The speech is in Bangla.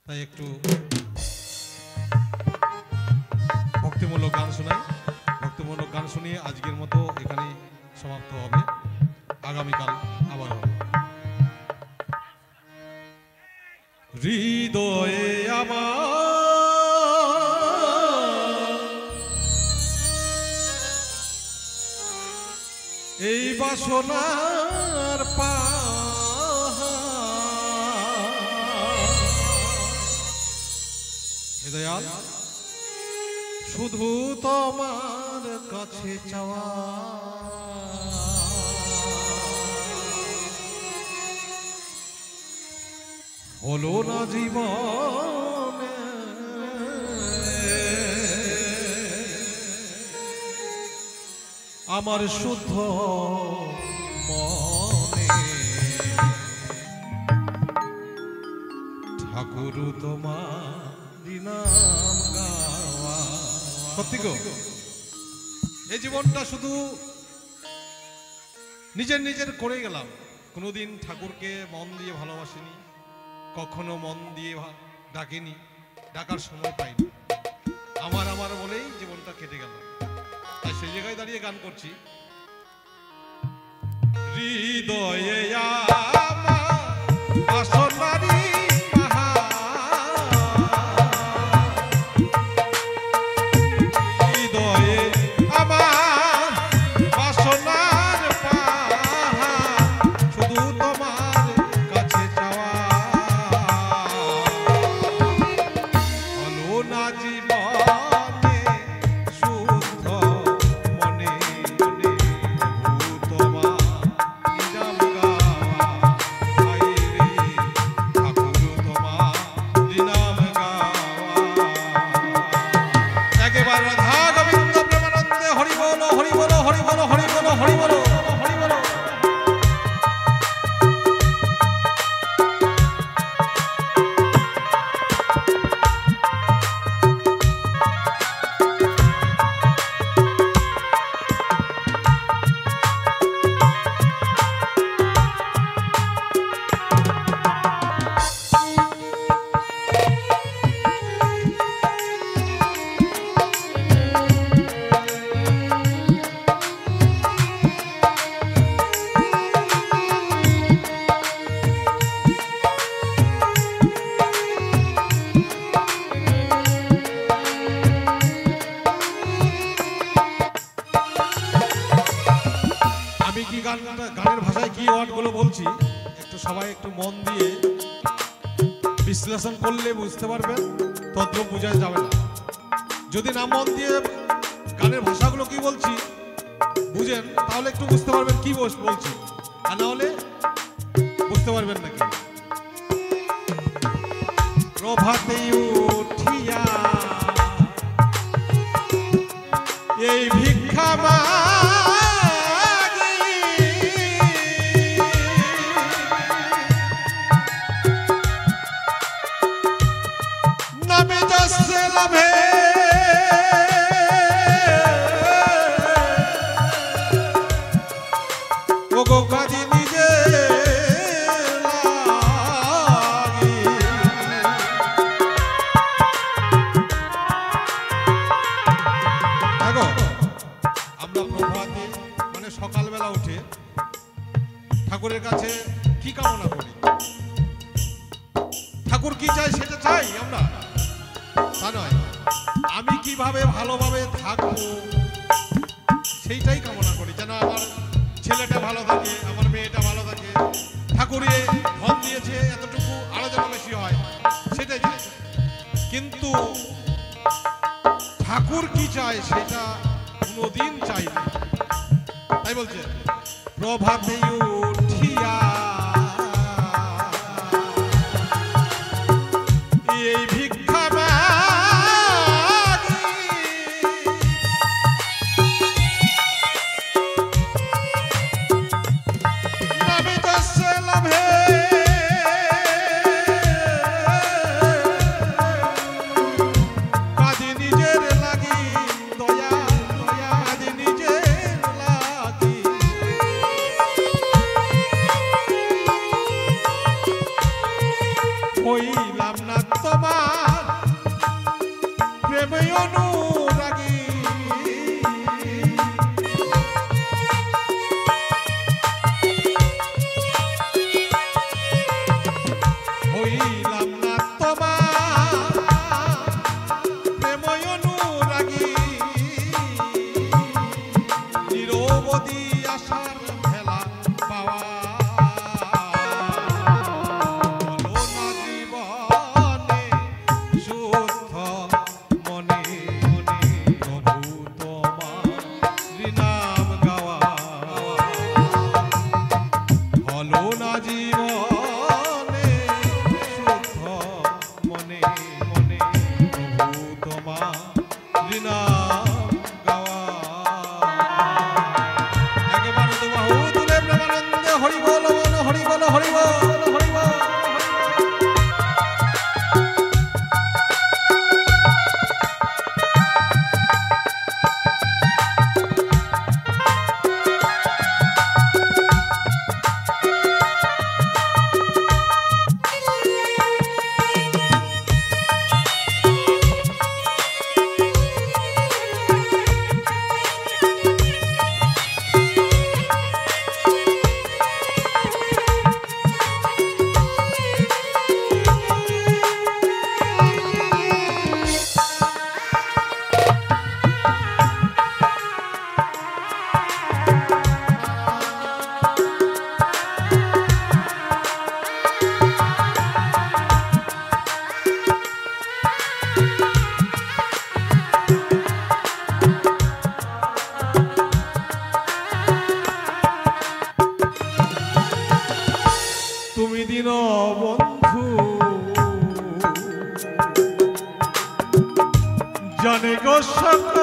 তাই একটু ভক্তিমূলক গান শোনাই। ভক্তিমূলক গান শুনিয়ে আজকের মতো এখানে সমাপ্ত হবে। আগামীকাল আবার হবে। হৃদয়ে আমার এই বাসনার হে দয়াল, শুধু তোমার কাছে চাওয়া, হলো না জীবনে আমার শুদ্ধ মনে। ঠাকুর তোমার নাম গাওয়া। সত্যি গো, এই জীবনটা শুধু নিজের করে গেলাম। কোনোদিন ঠাকুরকে মন দিয়ে ভালোবাসিনি, কখনো মন দিয়ে ডাকিনি, ডাকার সময় পাইনি। আমার বলেই জীবনটা কেটে গেল। তাই সেই জায়গায় দাঁড়িয়ে গান করছি। হৃদয়ে আমার বাসনারি গানের ভাষায় কি ওয়ার্ডগুলো বলছি একটু সবাই একটু মন দিয়ে বিশ্লেষণ করলে বুঝতে পারবেন, তদ্রুপ বোঝা যাবে না। যদি না মন দিয়ে গানের ভাষাগুলো কি বলছি বুঝেন, তাহলে একটু বুঝতে পারবেন কি বলছি, আর না হলে বুঝতে পারবেন না। কি প্রভাতে উঠিয়া এই ভিক্ষা সকালবেলা উঠে ঠাকুরের কাছে কি কামনা করি, ঠাকুর কি চাই সেটা চাই আমরা, তা নয়। আমি কিভাবে ভালোভাবে থাকবো সেইটাই কামনা করি, যেন আমার ছেলেটা ভালো থাকে, আমার মেয়েটা ভালো থাকে। ঠাকুর ধন দিয়েছে এতটুকু, আরো যেন বেশি হয় সেটাই চাই। কিন্তু ঠাকুর কি চায় সেটা কোনোদিন চাই না। তাই বলছে প্রভাতে উঠিয়া এই ভিক্ষা নামে যাচ্ছে লাভে, কাঁদে নিজের লাগি দয়া, কাঁদে নিজের লাগি। হইলাম না না তোমার প্রেমে অনুরাগী হইলাম না তোমার প্রেমে অনুরাগী নিরবধি আশার ভেলা পাওয়া তুমি দিন বন্ধু জানে গো সকলে